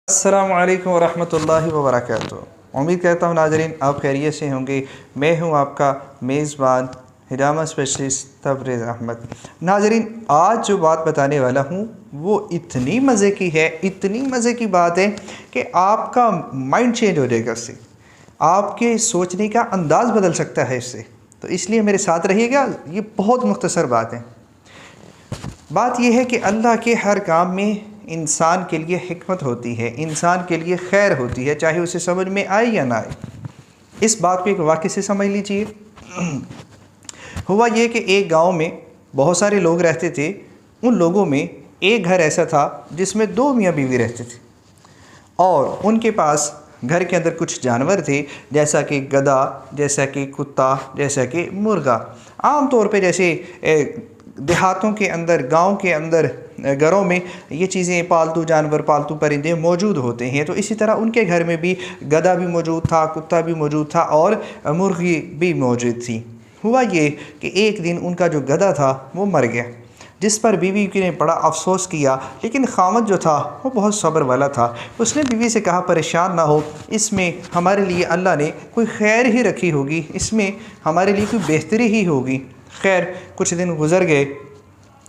السلام علیکم ورحمۃ اللہ وبرکاتہ۔ امید کرتا ہوں ناظرین آپ خیریت سے ہوں گے۔ میں ہوں آپ کا میزبان ہجامہ اسپیشلسٹ تبریز احمد۔ ناظرین آج جو بات بتانے والا ہوں وہ اتنی مزے کی ہے، اتنی مزے کی بات ہے کہ آپ کا مائنڈ چینج ہو جائے گا اس سے، آپ کے سوچنے کا انداز بدل سکتا ہے اس سے، تو اس لیے میرے ساتھ رہیے گا۔ یہ بہت مختصر بات ہے۔ بات یہ ہے کہ اللہ کے ہر کام میں انسان کے لیے حکمت ہوتی ہے، انسان کے لیے خیر ہوتی ہے، چاہے اسے سمجھ میں آئے یا نہ آئے۔ اس بات کو ایک واقعے سے سمجھ لیجئے۔ ہوا یہ کہ ایک گاؤں میں بہت سارے لوگ رہتے تھے۔ ان لوگوں میں ایک گھر ایسا تھا جس میں 2 میاں بیوی رہتے تھے، اور ان کے پاس گھر کے اندر کچھ جانور تھے، جیسا کہ گدھا، جیسا کہ کتا، جیسا کہ مرغا۔ عام طور پہ جیسے دیہاتوں کے اندر، گاؤں کے اندر، گھروں میں یہ چیزیں، پالتو جانور، پالتو پرندے موجود ہوتے ہیں، تو اسی طرح ان کے گھر میں بھی گدھا بھی موجود تھا، کتا بھی موجود تھا، اور مرغی بھی موجود تھی۔ ہوا یہ کہ ایک دن ان کا جو گدھا تھا وہ مر گیا، جس پر بیوی نے بڑا افسوس کیا، لیکن خامد جو تھا وہ بہت صبر والا تھا۔ اس نے بیوی سے کہا پریشان نہ ہو، اس میں ہمارے لیے اللہ نے کوئی خیر ہی رکھی ہوگی، اس میں ہمارے لیے کوئی بہتری ہی ہوگی۔ خیر کچھ دن گزر گئے،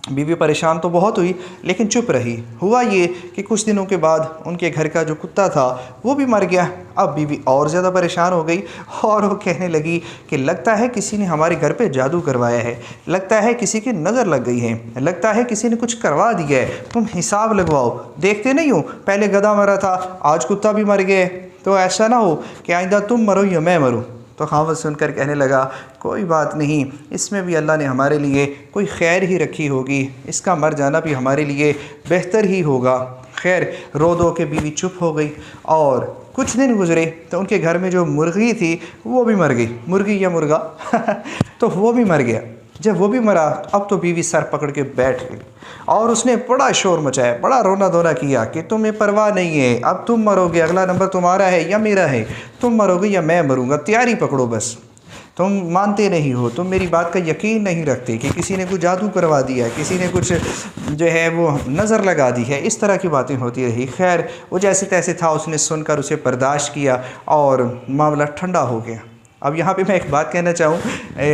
بیوی پریشان تو بہت ہوئی لیکن چپ رہی۔ ہوا یہ کہ کچھ دنوں کے بعد ان کے گھر کا جو کتا تھا وہ بھی مر گیا۔ اب بیوی اور زیادہ پریشان ہو گئی، اور وہ کہنے لگی کہ لگتا ہے کسی نے ہمارے گھر پہ جادو کروایا ہے، لگتا ہے کسی کی نظر لگ گئی ہے، لگتا ہے کسی نے کچھ کروا دیا ہے، تم حساب لگواؤ، دیکھتے نہیں ہو پہلے گدھا مرا تھا، آج کتا بھی مر گئے، تو ایسا نہ ہو کہ آئندہ تم مرو یا میں مروں۔ تو خاوند سن کر کہنے لگا کوئی بات نہیں، اس میں بھی اللہ نے ہمارے لیے کوئی خیر ہی رکھی ہوگی، اس کا مر جانا بھی ہمارے لیے بہتر ہی ہوگا۔ خیر رو دو کے بیوی چپ ہو گئی، اور کچھ دن گزرے تو ان کے گھر میں جو مرغی تھی وہ بھی مر گئی، مرغی یا مرغا تو وہ بھی مر گیا۔ جب وہ بھی مرا، اب تو بیوی سر پکڑ کے بیٹھ گئی، اور اس نے بڑا شور مچایا، بڑا رونا دھونا کیا کہ تمہیں پرواہ نہیں ہے، اب تم مرو گے، اگلا نمبر تمہارا ہے یا میرا ہے، تم مرو گے یا میں مروں گا، تیاری پکڑو بس۔ تم مانتے نہیں ہو، تم میری بات کا یقین نہیں رکھتے کہ کسی نے کچھ جادو کروا دیا ہے، کسی نے کچھ جو ہے وہ نظر لگا دی ہے، اس طرح کی باتیں ہوتی رہی۔ خیر وہ جیسے تیسے تھا، اس نے سن کر اسے برداشت کیا اور معاملہ ٹھنڈا ہو گیا۔ اب یہاں پہ میں ایک بات کہنا چاہوں،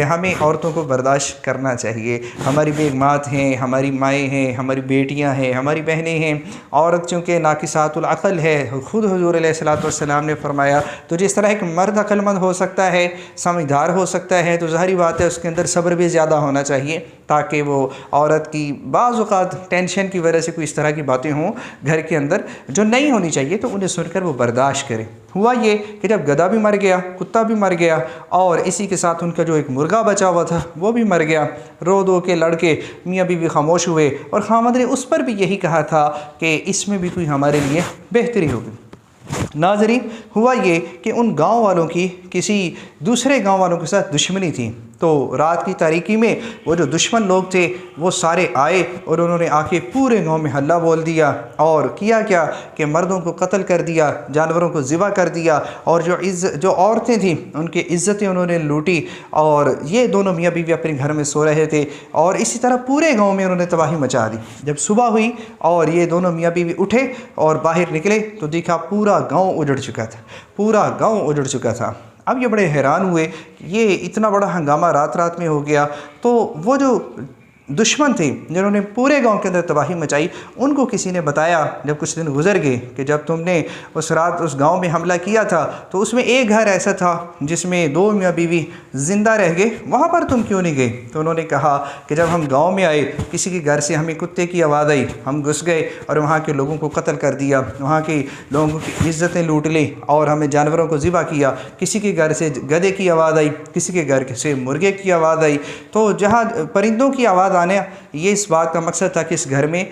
ہمیں عورتوں کو برداشت کرنا چاہیے۔ ہماری بیگمات ہیں، ہماری مائیں ہیں، ہماری بیٹیاں ہیں، ہماری بہنیں ہیں۔ عورت چونکہ ناقصات العقل ہے، خود حضور علیہ الصلوۃ والسلام نے فرمایا، تو جس طرح ایک مرد عقل مند ہو سکتا ہے، سمجھدار ہو سکتا ہے، تو ظاہری بات ہے اس کے اندر صبر بھی زیادہ ہونا چاہیے، تاکہ وہ عورت کی بعض اوقات ٹینشن کی وجہ سے کوئی اس طرح کی باتیں ہوں گھر کے اندر جو نہیں ہونی چاہیے، تو انہیں سن کر وہ برداشت کرے۔ ہوا یہ کہ جب گدھا بھی مر گیا، کتا بھی مر گیا، اور اسی کے ساتھ ان کا جو ایک مرغا بچا ہوا تھا وہ بھی مر گیا، رو دو کے لڑکے میاں بیوی خاموش ہوئے، اور خامد نے اس پر بھی یہی کہا تھا کہ اس میں بھی کوئی ہمارے لیے بہتری ہوگی۔ ناظرین ہوا یہ کہ ان گاؤں والوں کی کسی دوسرے گاؤں والوں کے ساتھ دشمنی تھی، تو رات کی تاریکی میں وہ جو دشمن لوگ تھے وہ سارے آئے، اور انہوں نے آ کے پورے گاؤں میں ہلہ بول دیا، اور کیا کہ مردوں کو قتل کر دیا، جانوروں کو ذبح کر دیا، اور جو عورتیں تھیں ان کی عزتیں انہوں نے لوٹی، اور یہ دونوں میاں بیوی اپنے گھر میں سو رہے تھے، اور اسی طرح پورے گاؤں میں انہوں نے تباہی مچا دی۔ جب صبح ہوئی اور یہ دونوں میاں بیوی اٹھے اور باہر نکلے تو دیکھا پورا گاؤں اجڑ چکا تھا، پورا گاؤں اجڑ چکا تھا۔ اب یہ بڑے حیران ہوئے، یہ اتنا بڑا ہنگامہ رات میں ہو گیا، تو وہ جو دشمن تھے جنہوں نے پورے گاؤں کے اندر تباہی مچائی، ان کو کسی نے بتایا جب کچھ دن گزر گئے کہ جب تم نے اس رات اس گاؤں میں حملہ کیا تھا تو اس میں ایک گھر ایسا تھا جس میں 2 میاں بیوی زندہ رہ گئے، وہاں پر تم کیوں نہیں گئے؟ تو انہوں نے کہا کہ جب ہم گاؤں میں آئے، کسی کے گھر سے ہمیں کتے کی آواز آئی، ہم گھس گئے اور وہاں کے لوگوں کو قتل کر دیا، وہاں کے لوگوں کی عزتیں لوٹ لی، اور ہمیں جانوروں کو ذبح کیا۔ کسی کے گھر سے گدھے کی آواز آئی، کسی کے گھر سے مرغے کی آواز آئی، تو جہاں پرندوں کی آواز آنے، یہ اس بات کا مقصد تھا کہ اس گھر میں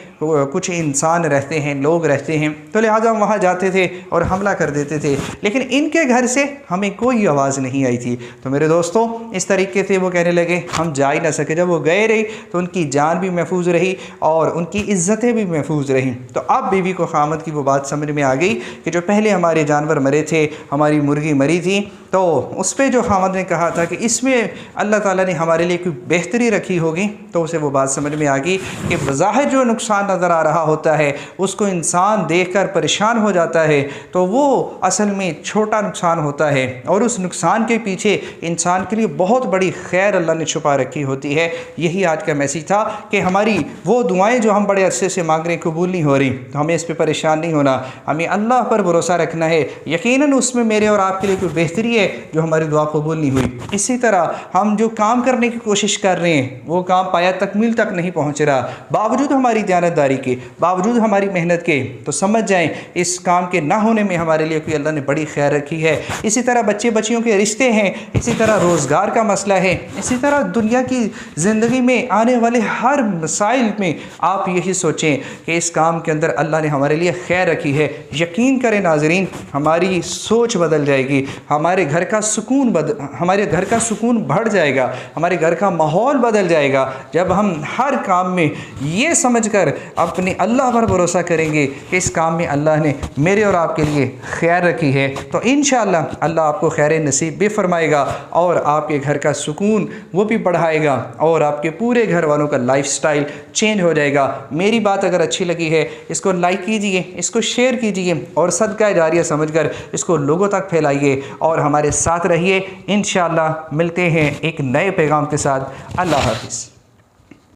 کچھ انسان رہتے ہیں، لوگ رہتے ہیں، تو لہٰذا ہم وہاں جاتے تھے اور حملہ کر دیتے تھے، لیکن ان کے گھر سے ہمیں کوئی آواز نہیں آئی تھی۔ تو میرے دوستوں اس طریقے سے وہ کہنے لگے ہم جا ہی نہ سکے، جب وہ گئے رہی تو ان کی جان بھی محفوظ رہی اور ان کی عزتیں بھی محفوظ رہیں۔ تو اب بیوی کو خامد کی وہ بات سمجھ میں آ گئی کہ جو پہلے ہمارے جانور مرے تھے، ہماری مرغی مری تھی، تو اس پہ جو خاوند نے کہا تھا کہ اس میں اللہ تعالیٰ نے ہمارے لیے کوئی بہتری رکھی ہوگی، تو اسے وہ بات سمجھ میں آ گئی کہ بظاہر جو نقصان نظر آ رہا ہوتا ہے اس کو انسان دیکھ کر پریشان ہو جاتا ہے، تو وہ اصل میں چھوٹا نقصان ہوتا ہے، اور اس نقصان کے پیچھے انسان کے لیے بہت بڑی خیر اللہ نے چھپا رکھی ہوتی ہے۔ یہی آج کا میسیج تھا کہ ہماری وہ دعائیں جو ہم بڑے عرصے سے مانگ رہے ہیں قبول نہیں ہو رہی، تو ہمیں اس پہ پریشان نہیں ہونا، ہمیں اللہ پر بھروسہ رکھنا ہے، یقیناً اس میں میرے اور آپ کے لیے کوئی بہتری ہے جو ہماری دعا قبول نہیں ہوئی۔ اسی طرح ہم جو کام کرنے کی کوشش کر رہے ہیں وہ کام پایا تکمیل تک نہیں پہنچ رہا، باوجود ہماری دیانتداری کے، باوجود ہماری محنت کے، تو سمجھ جائیں اس کام کے نہ ہونے میں ہمارے لیے کوئی اللہ نے بڑی خیر رکھی ہے۔ اسی طرح بچے بچیوں کے رشتے ہیں، اسی طرح روزگار کا مسئلہ ہے، اسی طرح دنیا کی زندگی میں آنے والے ہر مسائل میں آپ یہی سوچیں کہ اس کام کے اندر اللہ نے ہمارے لیے خیر رکھی ہے۔ یقین کریں ناظرین، ہماری سوچ بدل جائے گی، ہمارے گھر کا سکون بڑھ جائے گا، ہمارے گھر کا ماحول بدل جائے گا جب ہم ہر کام میں یہ سمجھ کر اپنے اللہ پر بھروسہ کریں گے کہ اس کام میں اللہ نے میرے اور آپ کے لیے خیر رکھی ہے، تو انشاءاللہ اللہ آپ کو خیر نصیب بھی فرمائے گا اور آپ کے گھر کا سکون وہ بھی بڑھائے گا اور آپ کے پورے گھر والوں کا لائف سٹائل چینج ہو جائے گا۔ میری بات اگر اچھی لگی ہے اس کو لائک کیجئے، اس کو شیئر کیجئے اور صدقہ جاریہ سمجھ کر اس کو لوگوں تک پھیلائیے اور ہمارے ساتھ رہیے۔ انشاءاللہ ملتے ہیں ایک نئے پیغام کے ساتھ۔ اللہ حافظ۔